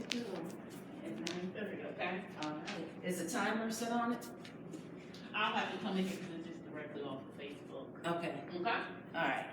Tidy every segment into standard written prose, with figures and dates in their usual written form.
2 at 9:30, okay? All right. Is the timer set on it? I'll have to come in here because it's just directly off of Facebook. Okay. Okay? All right.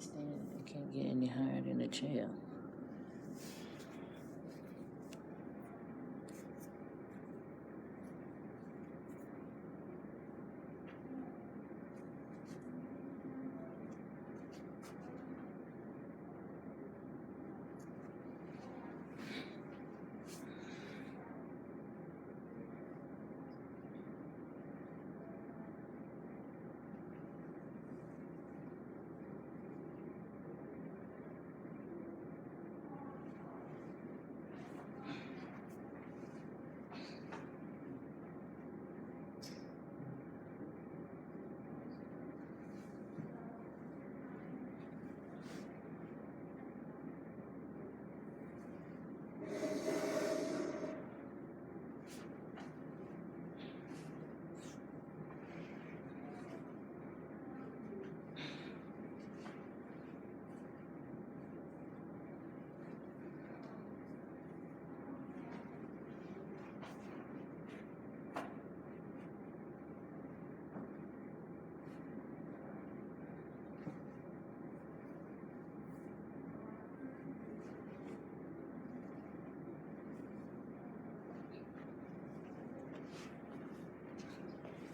They can't get any higher than the chair.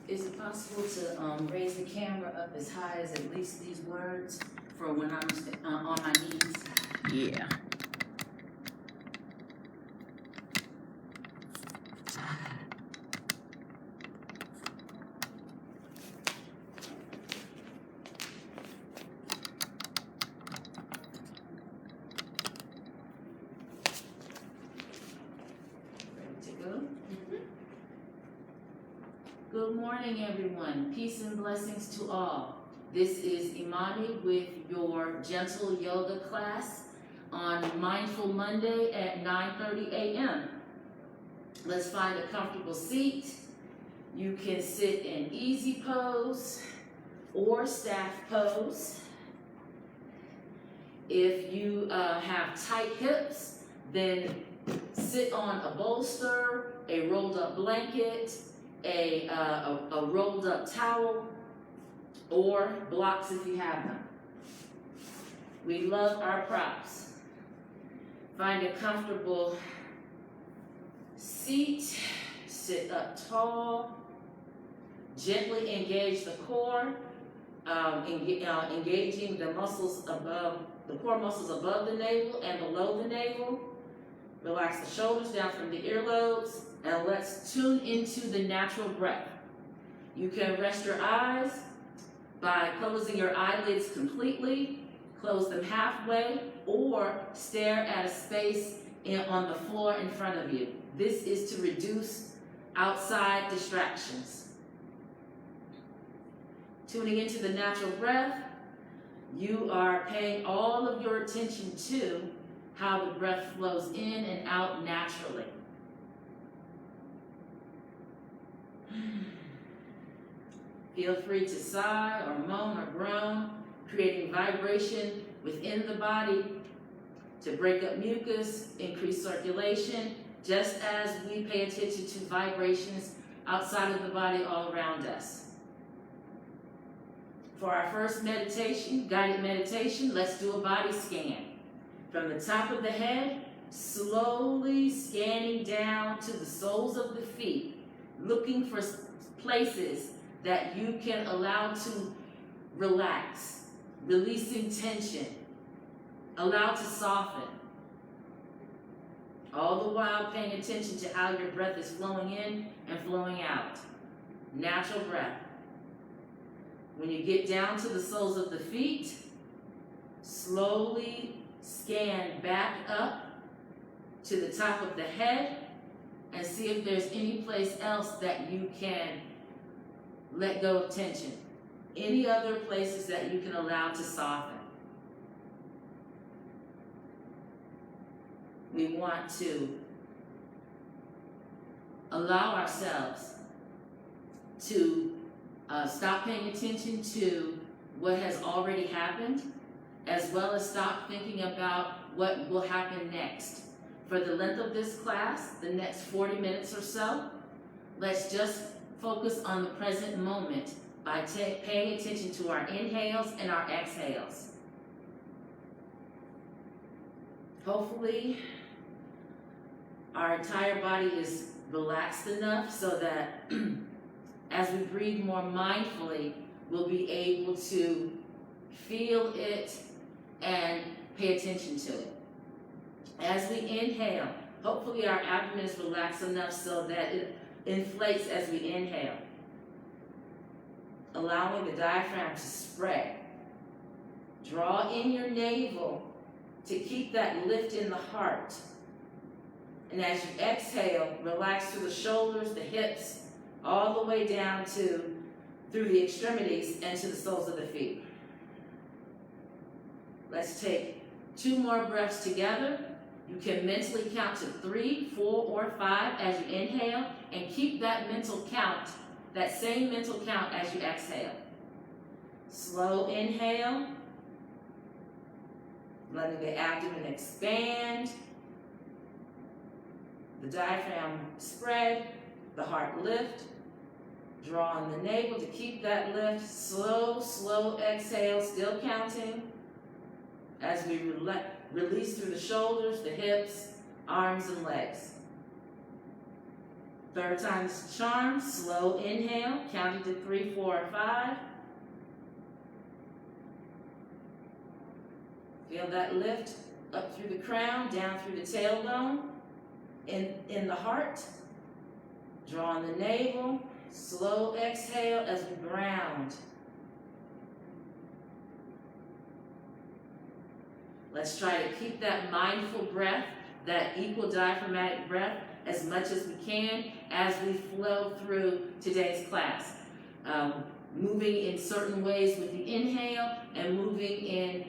Is it possible to raise the camera up as high as at least these words for when I'm on my knees? Yeah. Good morning, everyone. Peace and blessings to all. This is Imani with your gentle yoga class on Mindful Monday at 9:30 a.m. Let's find a comfortable seat. You can sit in easy pose or staff pose. If you have tight hips, then sit on a bolster, a rolled up blanket, a rolled up towel, or blocks if you have them. We love our props. Find a comfortable seat, sit up tall, gently engage the core, engaging the muscles above, the core muscles above the navel and below the navel. Relax the shoulders down from the earlobes, and let's tune into the natural breath. You can rest your eyes by closing your eyelids completely, close them halfway, or stare at a space on the floor in front of you. This is to reduce outside distractions. Tuning into the natural breath, you are paying all of your attention to how the breath flows in and out naturally. Feel free to sigh or moan or groan, creating vibration within the body to break up mucus, increase circulation, just as we pay attention to vibrations outside of the body all around us. For our first meditation, guided meditation, let's do a body scan. From the top of the head, slowly scanning down to the soles of the feet, looking for places that you can allow to relax, releasing tension, allow to soften. All the while paying attention to how your breath is flowing in and flowing out. Natural breath. When you get down to the soles of the feet, slowly scan back up to the top of the head and see if there's any place else that you can let go of tension. Any other places that you can allow to soften. We want to allow ourselves to stop paying attention to what has already happened, as well as stop thinking about what will happen next. For the length of this class, the next 40 minutes or so, let's just focus on the present moment by paying attention to our inhales and our exhales. Hopefully, our entire body is relaxed enough so that as we breathe more mindfully, we'll be able to feel it and pay attention to it. As we inhale, hopefully our abdomen is relaxed enough so that it inflates as we inhale, allowing the diaphragm to spread. Draw in your navel to keep that lift in the heart. And as you exhale, relax through the shoulders, the hips, all the way down through the extremities and to the soles of the feet. Let's take 2 more breaths together. You can mentally count to 3, 4, or 5 as you inhale, and keep that mental count, that same mental count as you exhale. Slow inhale, letting the abdomen expand, the diaphragm spread, the heart lift. Draw on the navel to keep that lift. Slow, slow exhale, still counting. As we release through the shoulders, the hips, arms, and legs. 3rd time's the charm. Slow inhale, counting to 3, 4, or 5. Feel that lift up through the crown, down through the tailbone, in the heart. Draw on the navel. Slow exhale as we ground. Let's try to keep that mindful breath, that equal diaphragmatic breath, as much as we can as we flow through today's class. Moving in certain ways with the inhale and moving in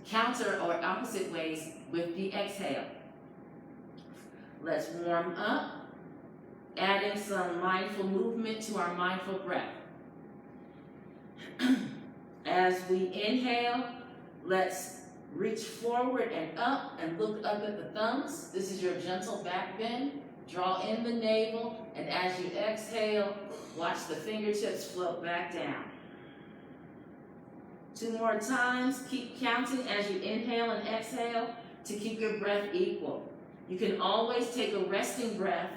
counter or opposite ways with the exhale. Let's warm up, adding some mindful movement to our mindful breath. As we inhale, let's reach forward and up and look up at the thumbs. This is your gentle back bend. Draw in the navel, and as you exhale, watch the fingertips float back down. 2 more times. Keep counting as you inhale and exhale to keep your breath equal. You can always take a resting breath,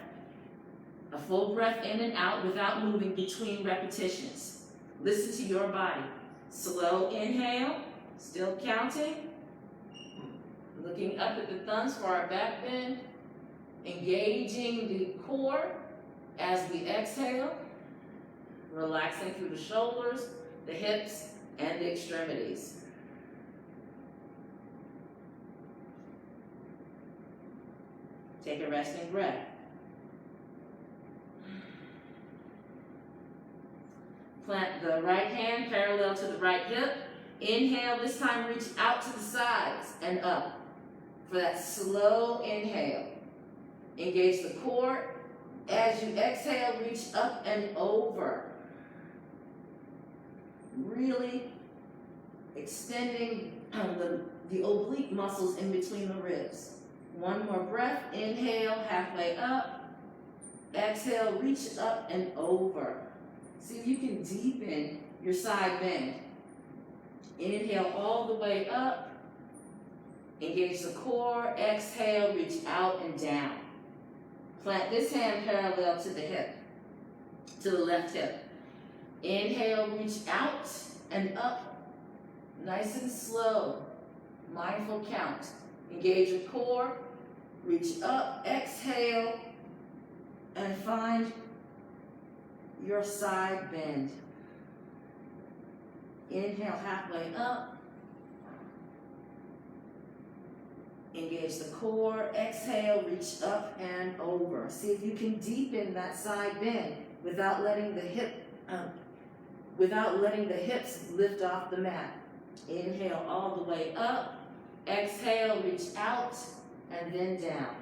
a full breath in and out without moving between repetitions. Listen to your body. Slow inhale, still counting. Looking up at the thumbs for our back bend. Engaging the core as we exhale. Relaxing through the shoulders, the hips, and the extremities. Take a resting breath. Plant the right hand parallel to the right hip. Inhale, this time reach out to the sides and up for that slow inhale. Engage the core. As you exhale, reach up and over. really extending the oblique muscles in between the ribs. One more breath. Inhale, halfway up. Exhale, reach up and over. See if you can deepen your side bend. Inhale all the way up. Engage the core. Exhale, reach out and down. Plant this hand parallel to the hip, to the left hip. Inhale, reach out and up. Nice and slow. Mindful count. Engage your core. Reach up. Exhale. And find your side bend. Inhale, halfway up. Engage the core. Exhale, reach up and over. See if you can deepen that side bend without letting the hips lift off the mat. Inhale all the way up. Exhale, reach out and then down.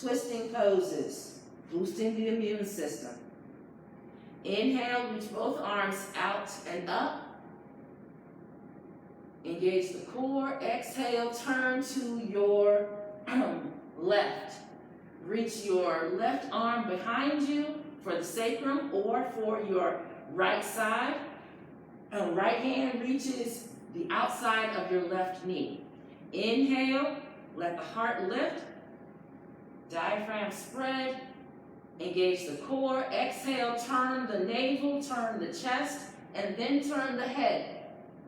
Twisting poses, boosting the immune system. Inhale, reach both arms out and up. Engage the core. Exhale, turn to your left. Reach your left arm behind you for the sacrum or for your right side. Right hand reaches the outside of your left knee. Inhale, let the heart lift. Diaphragm spread. Engage the core. Exhale, turn the navel, turn the chest, and then turn the head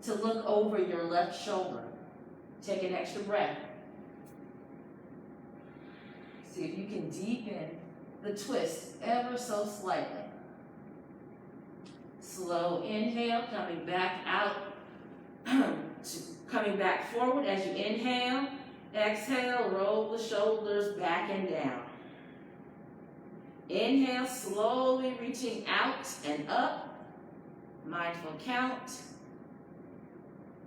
to look over your left shoulder. Take an extra breath. See if you can deepen the twist ever so slightly. Slow inhale, coming back out, coming back forward as you inhale. Exhale, roll the shoulders back and down. Inhale, slowly reaching out and up. Mindful count.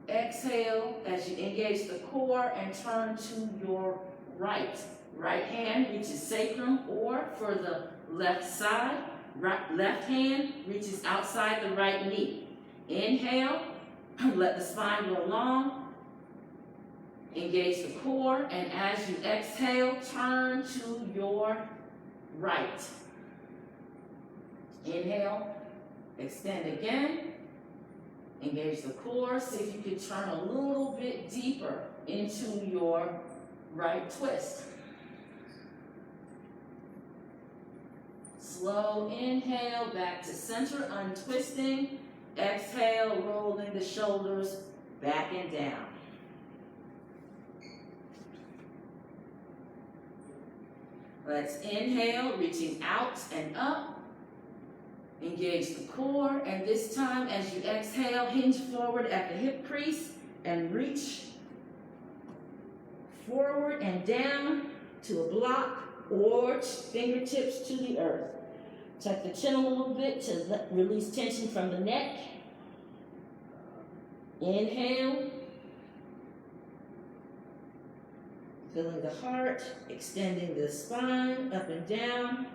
Exhale as you engage the core and turn to your right. Right hand reaches sacrum or for the left side. Left hand reaches outside the right knee. Inhale, let the spine go long. Engage the core, and as you exhale, turn to your right. Inhale, extend again. Engage the core. See if you can turn a little bit deeper into your right twist. Slow inhale, back to center, untwisting. Exhale, rolling the shoulders back and down. Let's inhale, reaching out and up. Engage the core, and this time as you exhale, hinge forward at the hip crease and reach forward and down to a block or fingertips to the earth. Tuck the chin a little bit to release tension from the neck. Inhale. Filling the heart, extending the spine up and down.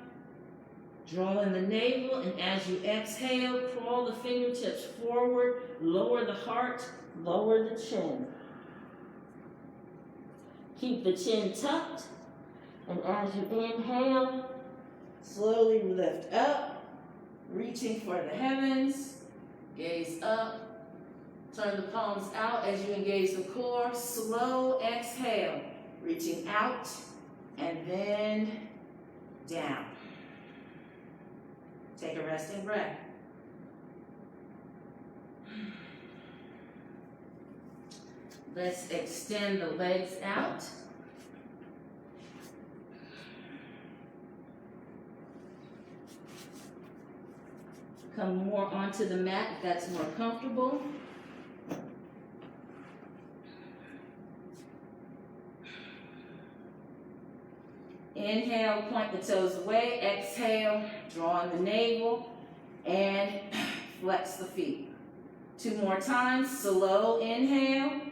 Draw in the navel, and as you exhale, crawl the fingertips forward, lower the heart, lower the chin. Keep the chin tucked, and as you inhale, slowly lift up, reaching for the heavens. Gaze up, turn the palms out as you engage the core. Slow exhale, reaching out, and then down. Take a resting breath. Let's extend the legs out. Come more onto the mat if that's more comfortable. Inhale, point the toes away. Exhale, draw in the navel and flex the feet. 2 more times. Slow inhale.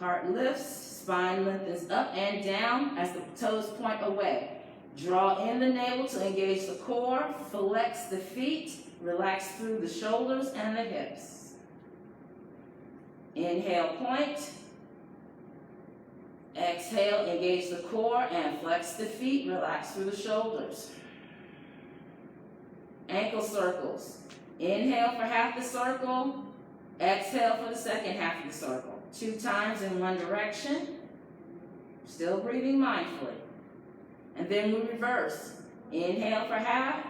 Heart lifts, spine lengthens up and down as the toes point away. Draw in the navel to engage the core. Flex the feet. Relax through the shoulders and the hips. Inhale, point. Exhale, engage the core and flex the feet. Relax through the shoulders. Ankle circles. Inhale for half the circle. Exhale for the second half of the circle. 2 times in one direction. Still breathing mindfully. And then we reverse. Inhale for half.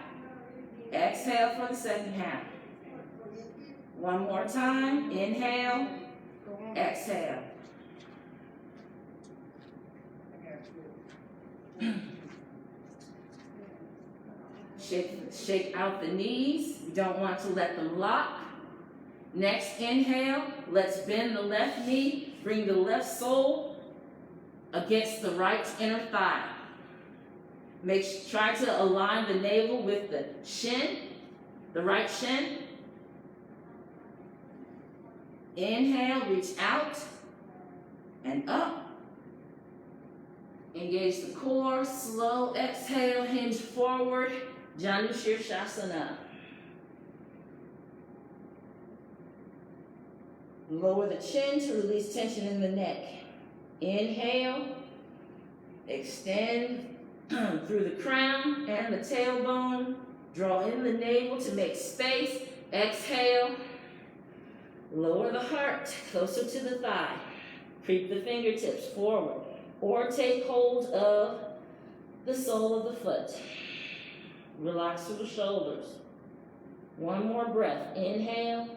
Exhale for the second half. One more time. Inhale. Exhale. Shake out the knees. You don't want to let them lock. Next inhale. Let's bend the left knee. Bring the left sole against the right inner thigh. Try to align the navel with the shin, the right shin. Inhale, reach out and up. Engage the core, slow exhale, hinge forward, Janu Shavasana. Lower the chin to release tension in the neck. Inhale, extend through the crown and the tailbone. Draw in the navel to make space. Exhale. Lower the heart closer to the thigh. Creep the fingertips forward or take hold of the sole of the foot. Relax through the shoulders. One more breath. Inhale.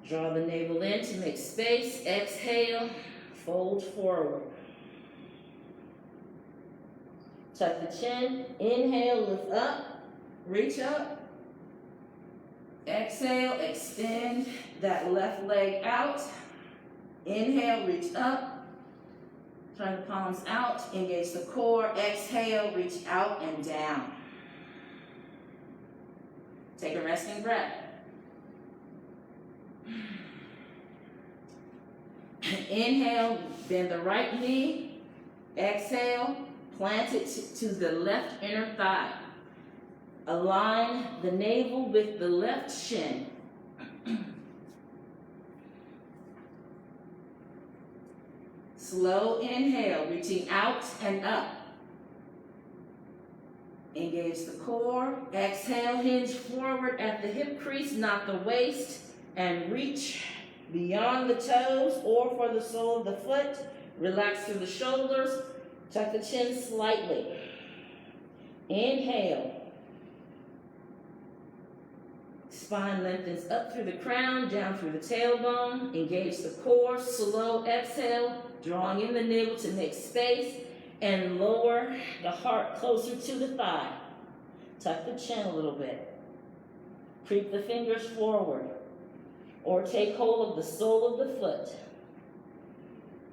Draw the navel in to make space. Exhale. Fold forward. Tuck the chin. Inhale, lift up. Reach up. Exhale, extend that left leg out. Inhale, reach up. Turn the palms out. Engage the core. Exhale, reach out and down. Take a resting breath. Inhale, bend the right knee. Exhale, plant it to the left inner thigh. Align the navel with the left shin. Slow inhale, reaching out and up. Engage the core. Exhale, hinge forward at the hip crease, not the waist, and reach beyond the toes or for the sole of the foot. Relax through the shoulders. Tuck the chin slightly. Inhale. Spine lengthens up through the crown, down through the tailbone. Engage the core. Slow exhale, drawing in the navel to make space. And lower the heart closer to the thigh. Tuck the chin a little bit. Creep the fingers forward. Or take hold of the sole of the foot.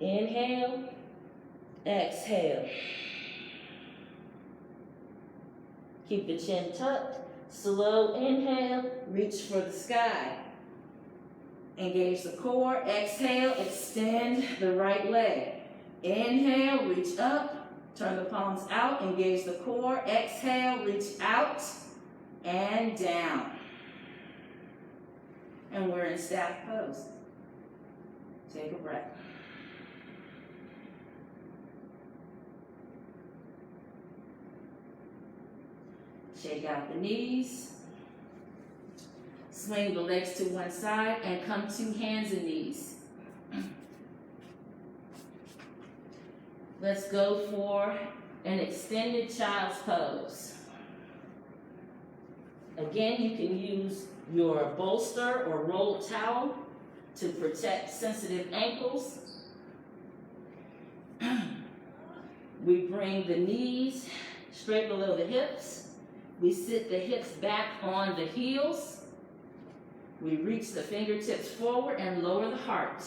Inhale. Exhale. Keep the chin tucked. Slow inhale, reach for the sky. Engage the core. Exhale, extend the right leg. Inhale, reach up. Turn the palms out. Engage the core. Exhale, reach out and down. And we're in staff pose. Take a breath. Shake out the knees. Swing the legs to one side and come to hands and knees. Let's go for an extended child's pose. Again, you can use your bolster or rolled towel to protect sensitive ankles. We bring the knees straight below the hips. We sit the hips back on the heels. We reach the fingertips forward and lower the heart.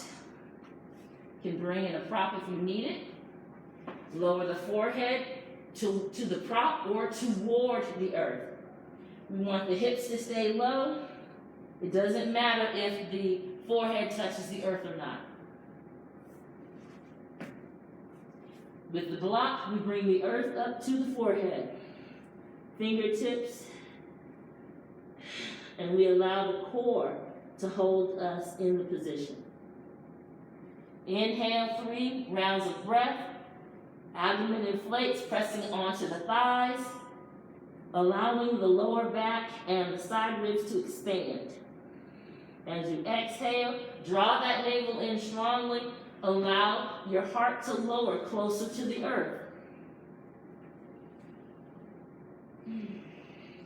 You can bring in a prop if you need it. Lower the forehead to the prop or toward the earth. We want the hips to stay low. It doesn't matter if the forehead touches the earth or not. With the block, we bring the earth up to the forehead. Fingertips And we allow the core to hold us in the position. Inhale 3 rounds of breath. Abdomen inflates, pressing onto the thighs, allowing the lower back and the side ribs to expand. As you exhale, draw that navel in strongly. Allow your heart to lower closer to the earth.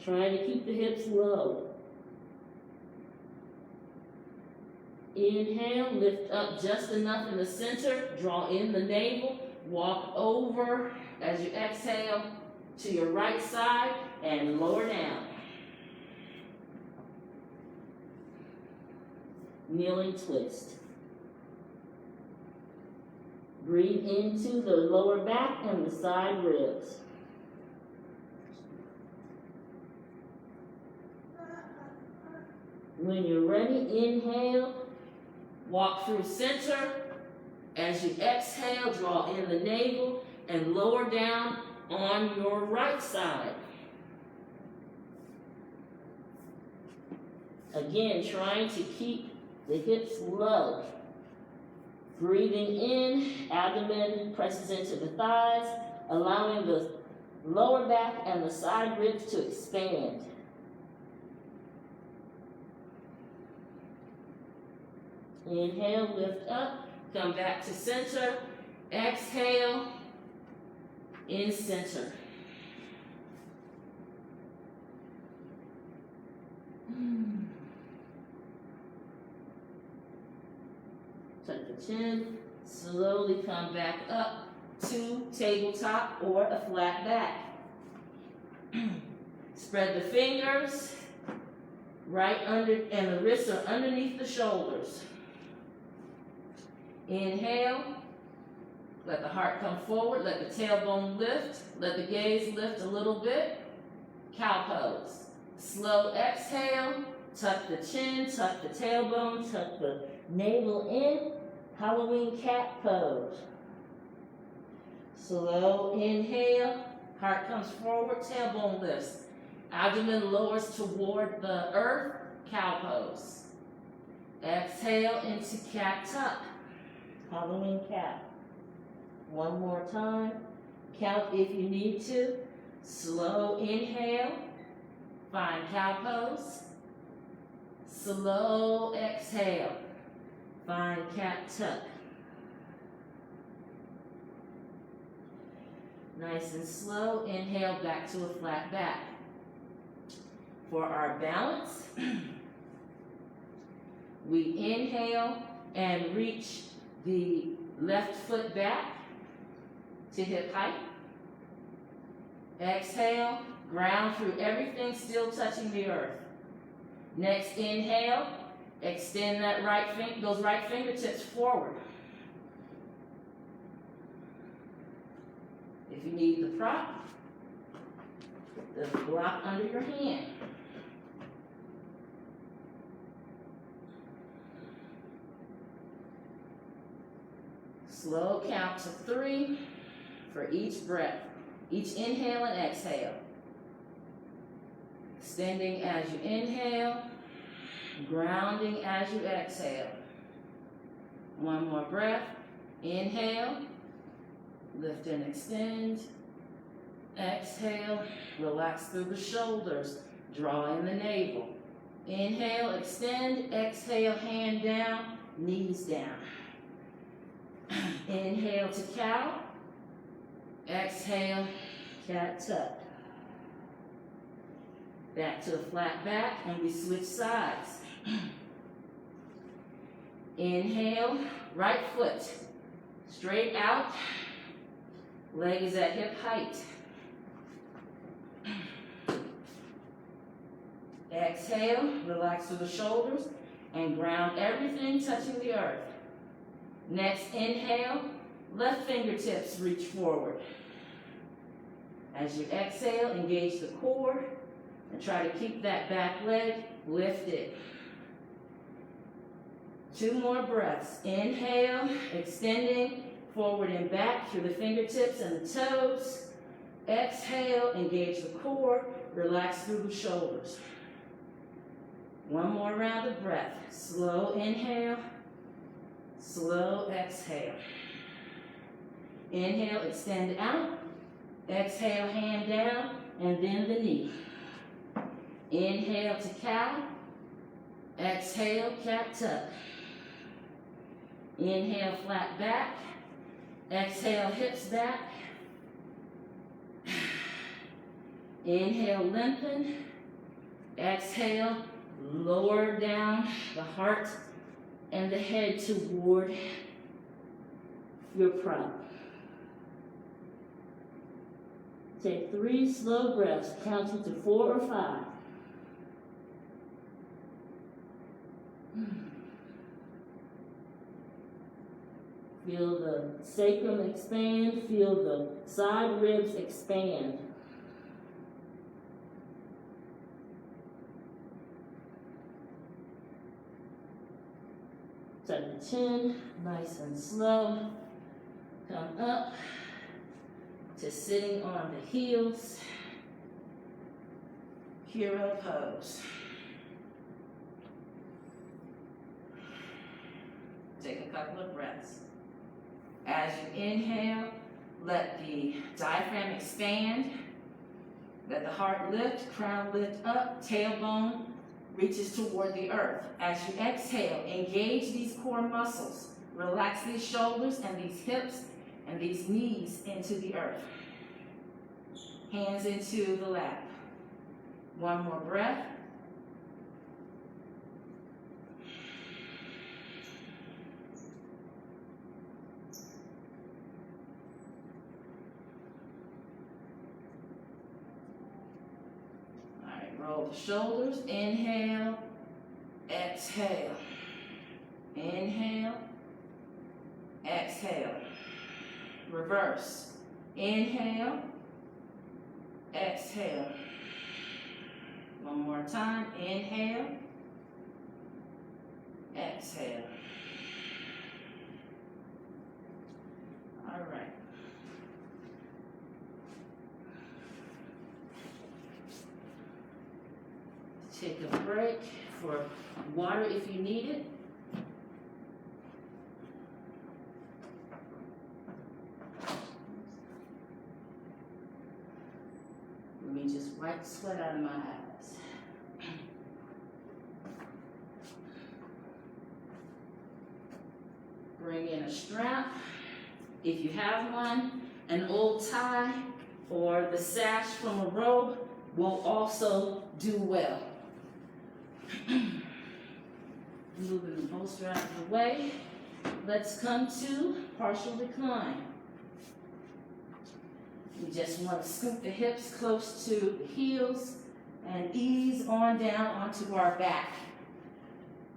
Trying to keep the hips low. Inhale, lift up just enough in the center. Draw in the navel. Walk over as you exhale to your right side and lower down. Kneeling twist. Breathe into the lower back and the side ribs. When you're ready, inhale, walk through center. As you exhale, draw in the navel and lower down on your right side. Again, trying to keep the hips low. Breathing in, abdomen presses into the thighs, allowing the lower back and the side ribs to expand. Inhale, lift up, come back to center. Exhale, in center. Tuck the chin, slowly come back up to tabletop or a flat back. Spread the fingers right under, and the wrists are underneath the shoulders. Inhale, let the heart come forward, let the tailbone lift, let the gaze lift a little bit. Cow pose. Slow exhale, tuck the chin, tuck the tailbone, tuck the navel in. Halloween cat pose. Slow inhale, heart comes forward, tailbone lifts. Abdomen lowers toward the earth, cow pose. Exhale into cat tuck. Halloween cat. One more time. Count if you need to. Slow inhale. Find cow pose. Slow exhale. Find cat tuck. Nice and slow. Inhale back to a flat back. For our balance, we inhale and reach the left foot back to hip height. Exhale, ground through everything, still touching the earth. Next inhale, extend that those right fingertips forward. If you need the prop, put the block under your hand. Slow count to 3 for each breath. Each inhale and exhale. Extending as you inhale, grounding as you exhale. One more breath. Inhale, lift and extend. Exhale, relax through the shoulders. Draw in the navel. Inhale, extend. Exhale, hand down, knees down. Inhale to cow. Exhale, cat tuck. Back to a flat back, and we switch sides. Inhale, right foot straight out. Leg is at hip height. Exhale, relax through the shoulders and ground everything touching the earth. Next inhale, left fingertips reach forward. As you exhale, engage the core and try to keep that back leg lifted. 2 more breaths. Inhale, extending forward and back through the fingertips and the toes. Exhale, engage the core, relax through the shoulders. One more round of breath. Slow inhale, slow exhale. Inhale, extend out. Exhale, hand down, and then the knee. Inhale to cow. Exhale, cat tuck. Inhale, flat back. Exhale, hips back. Inhale, lengthen. Exhale, lower down the heart and the head toward your prop. Take 3 slow breaths, counting to 4 or 5. Feel the sacrum expand, feel the side ribs expand. Tuck the chin, nice and slow. Come up to sitting on the heels. Hero pose. Take a couple of breaths. As you inhale, let the diaphragm expand. Let the heart lift, crown lift up, tailbone reaches toward the earth. As you exhale, engage these core muscles. Relax these shoulders and these hips and these knees into the earth. Hands into the lap. One more breath. All right, roll the shoulders. Inhale, exhale. Inhale, exhale. Reverse. Inhale, exhale. One more time. Inhale, exhale. All right. Take a break for water if you need it. Let me just wipe sweat out of my eyes. Bring in a strap. If you have one, an old tie or the sash from a robe will also do well. Moving the bolster out of the way. Let's come to partial recline. We just want to scoop the hips close to the heels and ease on down onto our back.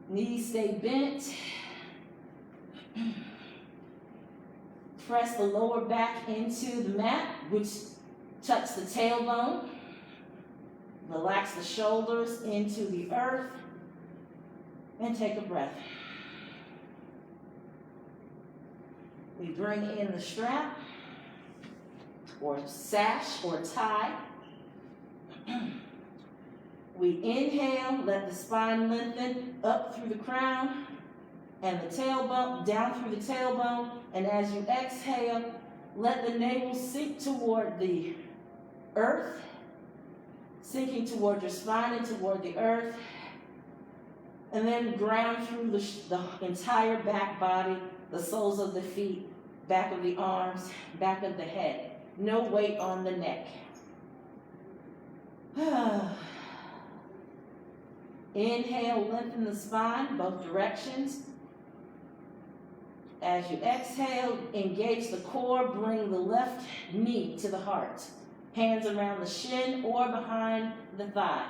Knees stay bent. Press the lower back into the mat, which touch the tailbone. Relax the shoulders into the earth. And take a breath. We bring in the strap or sash or tie. We inhale, let the spine lengthen up through the crown and the tailbone, down through the tailbone. And as you exhale, let the navel sink toward the earth, sinking toward your spine and toward the earth. And then ground through the entire back body, the soles of the feet, back of the arms, back of the head. No weight on the neck. Inhale, lengthen the spine, both directions. As you exhale, engage the core, bring the left knee to the heart. Hands around the shin or behind the thigh.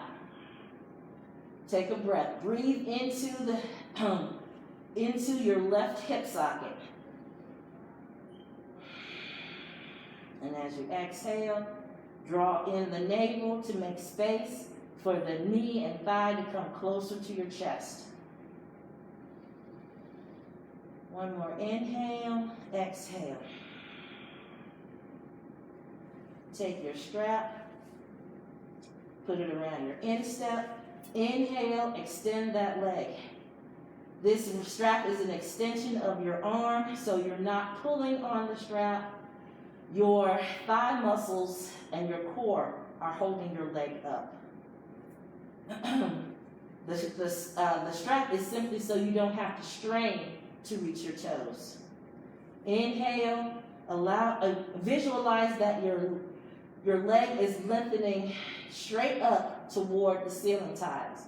Take a breath. Breathe into your left hip socket. And as you exhale, draw in the navel to make space for the knee and thigh to come closer to your chest. One more inhale, exhale. Take your strap, put it around your instep, Inhale, extend that leg. This strap is an extension of your arm, so you're not pulling on the strap. Your thigh muscles and your core are holding your leg up. The strap is simply so you don't have to strain to reach your toes. Inhale, visualize that your leg is lengthening straight up toward the ceiling tiles.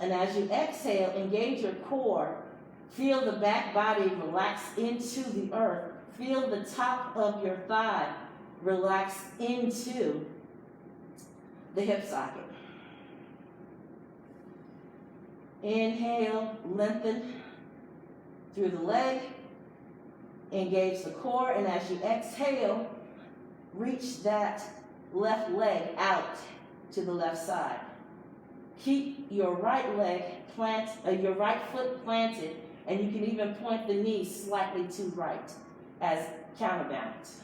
And as you exhale, engage your core. Feel the back body relax into the earth. Feel the top of your thigh relax into the hip socket. Inhale, lengthen through the leg. Engage the core, and as you exhale, reach that left leg out to the left side. Keep your right foot planted, and you can even point the knee slightly to right as counterbalance.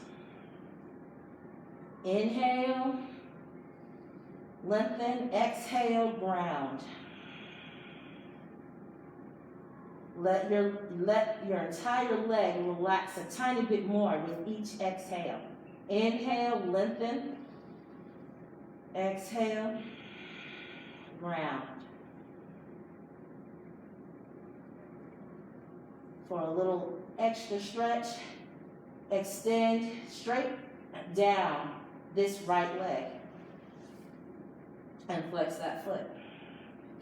Inhale, lengthen, exhale, ground. Let your entire leg relax a tiny bit more with each exhale. Inhale, lengthen. Exhale, ground. For a little extra stretch, extend straight down this right leg and flex that foot.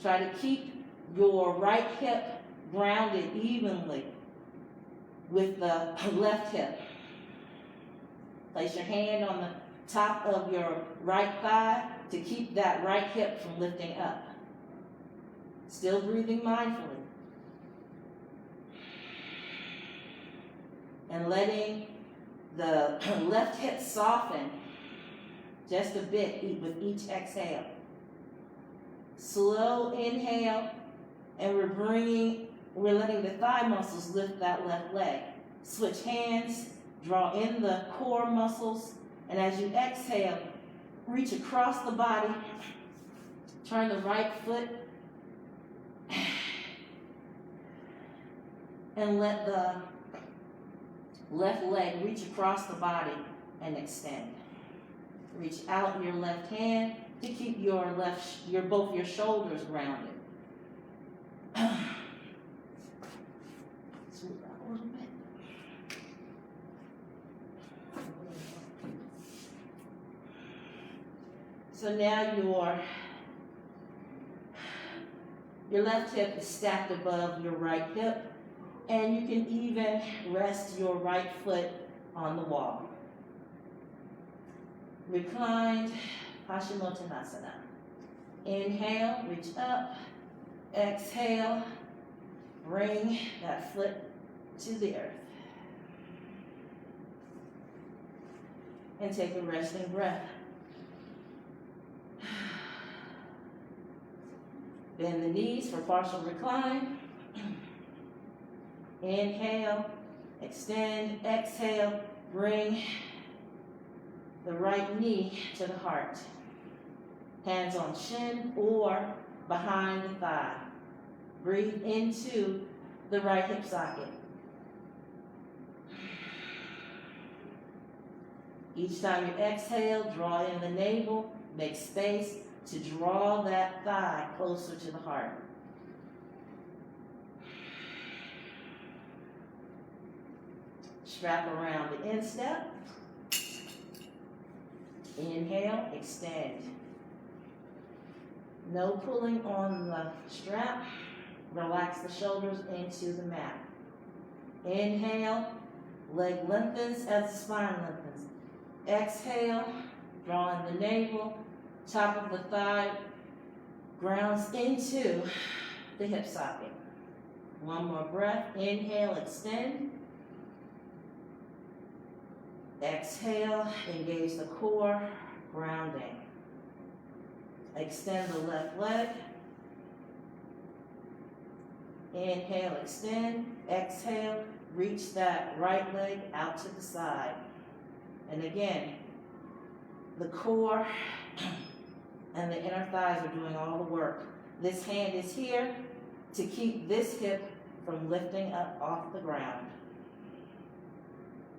Try to keep your right hip grounded evenly with the left hip. Place your hand on the top of your right thigh to keep that right hip from lifting up. Still breathing mindfully. And letting the left hip soften just a bit with each exhale. Slow inhale, and we're letting the thigh muscles lift that left leg. Switch hands, draw in the core muscles, and as you exhale, reach across the body, turn the right foot, and let the left leg reach across the body and extend. Reach out your left hand to keep both your shoulders grounded. Smooth out a little bit. So now your left hip is stacked above your right hip, and you can even rest your right foot on the wall. Reclined Paschimottanasana. Inhale, reach up. Exhale, bring that foot to the earth. And take a resting breath. Bend the knees for partial recline. Inhale, extend, exhale, bring the right knee to the heart. Hands on shin or behind the thigh. Breathe into the right hip socket. Each time you exhale, draw in the navel, make space to draw that thigh closer to the heart. Strap around the instep. Inhale, extend. No pulling on the strap. Relax the shoulders into the mat. Inhale, leg lengthens as the spine lengthens. Exhale, draw in the navel, top of the thigh grounds into the hip socket. One more breath. Inhale, extend. Exhale, engage the core, grounding. Extend the left leg. Inhale, extend. Exhale, reach that right leg out to the side. And again, the core and the inner thighs are doing all the work. This hand is here to keep this hip from lifting up off the ground.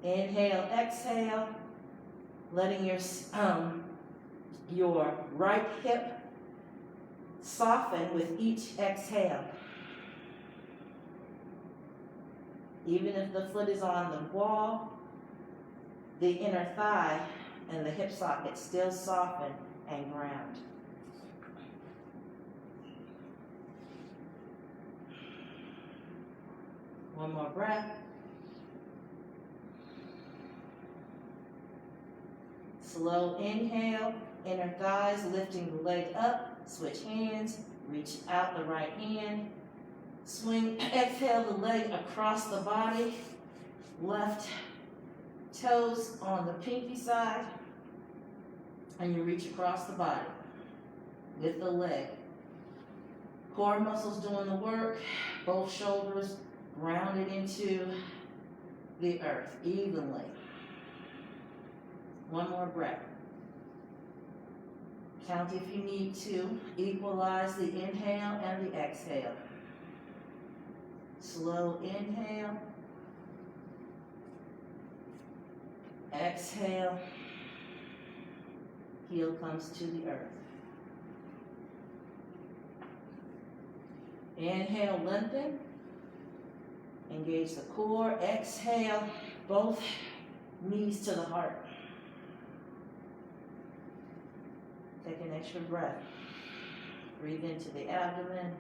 Inhale, exhale, letting your right hip soften with each exhale. Even if the foot is on the wall, the inner thigh and the hip socket still soften and ground. One more breath. Slow inhale, inner thighs lifting the leg up, switch hands, reach out the right hand, swing, exhale the leg across the body, left toes on the pinky side, and you reach across the body with the leg. Core muscles doing the work, both shoulders grounded into the earth evenly. One more breath. Count if you need to. Equalize the inhale and the exhale. Slow inhale. Exhale. Heel comes to the earth. Inhale, lengthen. Engage the core. Exhale, both knees to the heart. Take an extra breath. Breathe into the abdomen.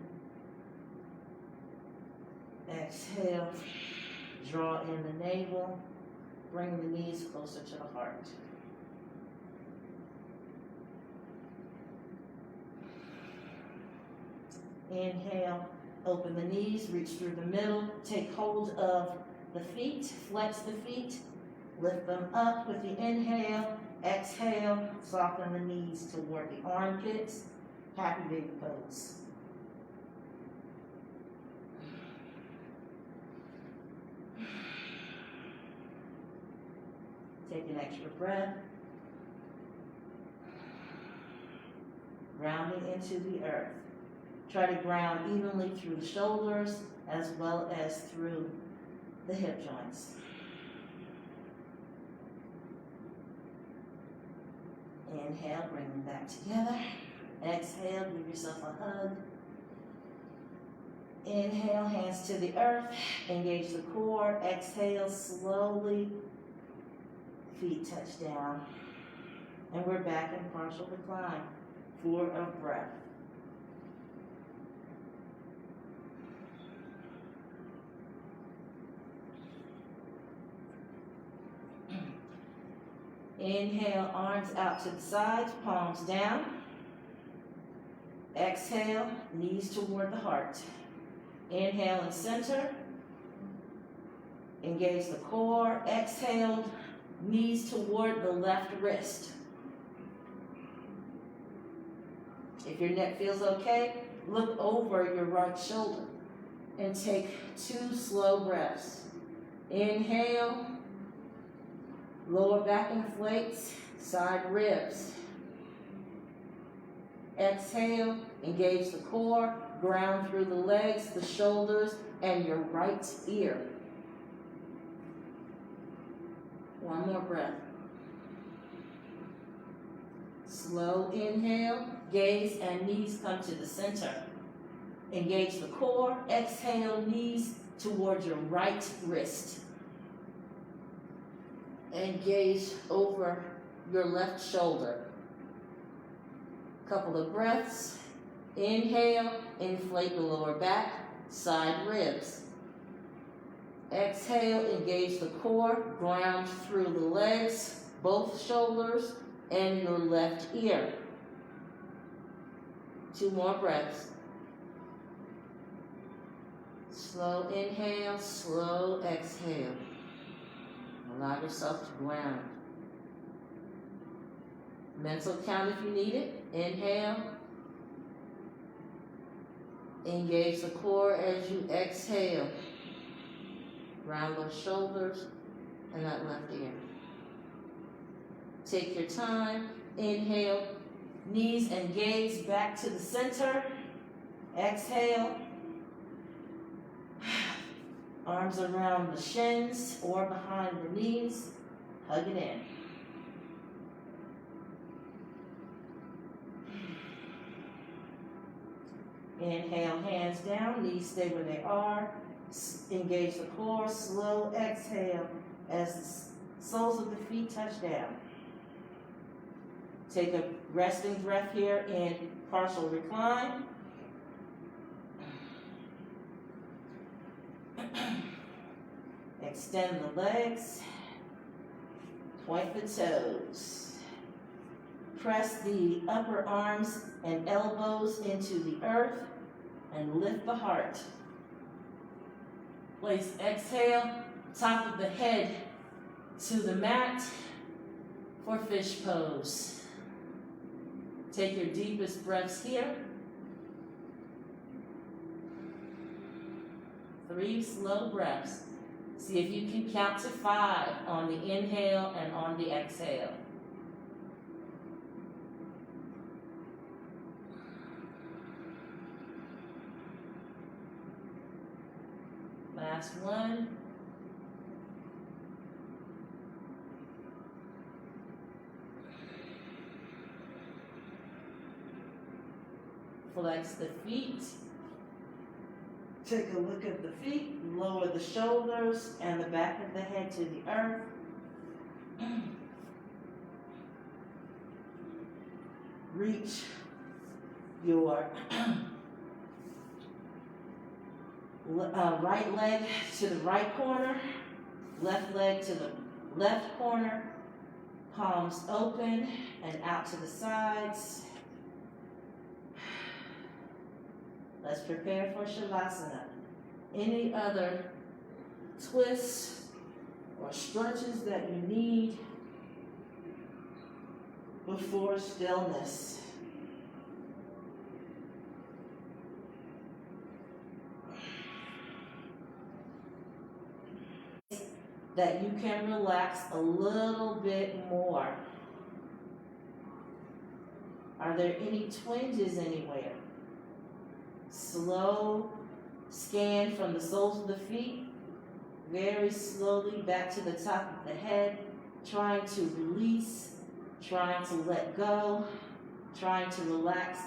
Exhale. Draw in the navel. Bring the knees closer to the heart. Inhale. Open the knees. Reach through the middle. Take hold of the feet. Flex the feet. Lift them up with the inhale. Exhale, soften the knees toward the armpits. Happy baby pose. Take an extra breath. Grounding into the earth. Try to ground evenly through the shoulders as well as through the hip joints. Inhale, bring them back together. Exhale, give yourself a hug. Inhale, hands to the earth. Engage the core. Exhale, slowly. Feet touch down. And we're back in partial decline for a breath. Inhale, arms out to the sides, palms down. Exhale, knees toward the heart. Inhale and center. Engage the core. Exhale, knees toward the left wrist. If your neck feels okay, look over your right shoulder and take 2 slow breaths. Inhale. Lower back inflates, side ribs. Exhale, engage the core, ground through the legs, the shoulders, and your right ear. One more breath. Slow inhale, gaze and knees come to the center. Engage the core, exhale, knees towards your right wrist. And gaze over your left shoulder. Couple of breaths. Inhale, inflate the lower back, side ribs. Exhale, engage the core, ground through the legs, both shoulders, and your left ear. 2 more breaths. Slow inhale, slow exhale. Allow yourself to ground. Mental count if you need it. Inhale. Engage the core as you exhale. Round those shoulders and that left ear. Take your time. Inhale. Knees and gaze back to the center. Exhale. Arms around the shins or behind the knees. Hug it in. Inhale, hands down, knees stay where they are. Engage the core, slow exhale as the soles of the feet touch down. Take a resting breath here in partial recline. Extend the legs, point the toes. Press the upper arms and elbows into the earth and lift the heart. Place exhale, top of the head to the mat for fish pose. Take your deepest breaths here. 3 slow breaths. See if you can count to 5 on the inhale and on the exhale. Last one. Flex the feet. Take a look at the feet. Lower the shoulders and the back of the head to the earth. Reach your right leg to the right corner, left leg to the left corner, palms open and out to the sides. Let's prepare for Shavasana. Any other twists or stretches that you need before stillness? That you can relax a little bit more. Are there any twinges anywhere? Slow scan from the soles of the feet, very slowly back to the top of the head, trying to release, trying to let go, trying to relax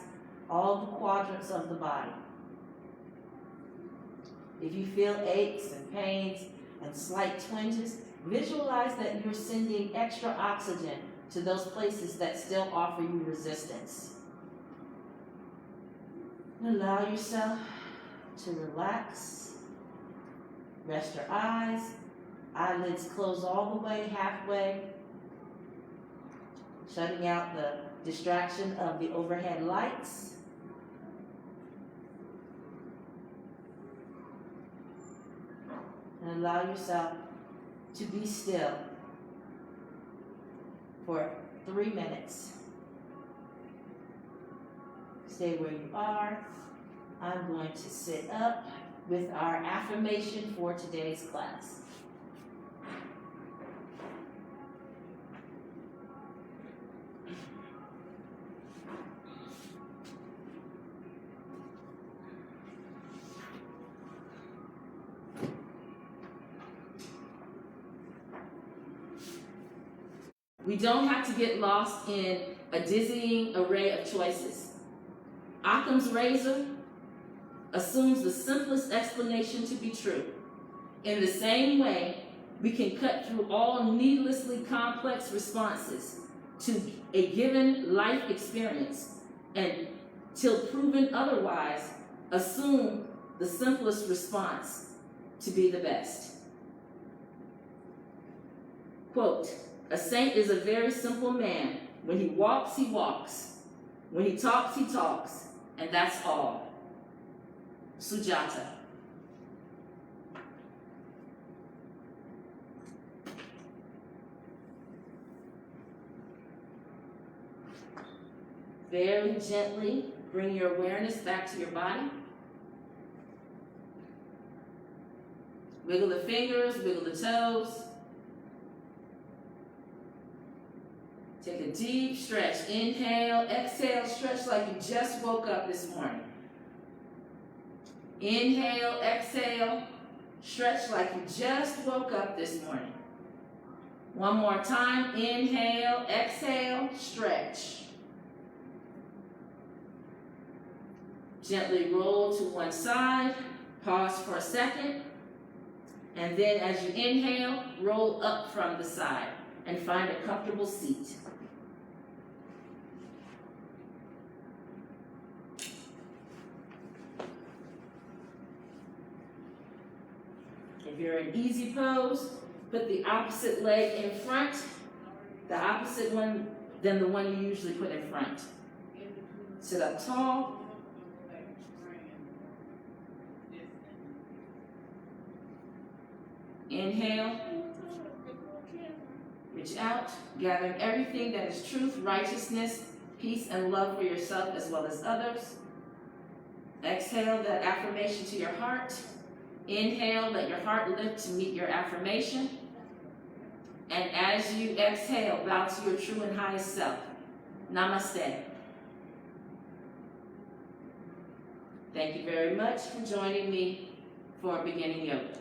all the quadrants of the body. If you feel aches and pains and slight twinges, visualize that you're sending extra oxygen to those places that still offer you resistance. Allow yourself to relax. Rest your eyes. Eyelids close all the way, halfway. Shutting out the distraction of the overhead lights. And allow yourself to be still for 3 minutes. Stay where you are. I'm going to sit up with our affirmation for today's class. We don't have to get lost in a dizzying array of choices. Occam's razor assumes the simplest explanation to be true. In the same way, we can cut through all needlessly complex responses to a given life experience and, till proven otherwise, assume the simplest response to be the best. Quote, "A saint is a very simple man. When he walks, he walks. When he talks, and that's all." Sujata. Very gently bring your awareness back to your body. Wiggle the fingers, wiggle the toes. Take a deep stretch. Inhale, exhale, stretch like you just woke up this morning. Inhale, exhale, stretch like you just woke up this morning. One more time. Inhale, exhale, stretch. Gently roll to one side. Pause for a second. And then as you inhale, roll up from the side and find a comfortable seat. If you're in easy pose, put the opposite leg in front, the opposite one than the one you usually put in front. Sit up tall. Inhale. Reach out, gathering everything that is truth, righteousness, peace, and love for yourself as well as others. Exhale that affirmation to your heart. Inhale, let your heart lift to meet your affirmation. And as you exhale, bow to your true and highest self. Namaste. Thank you very much for joining me for beginning yoga.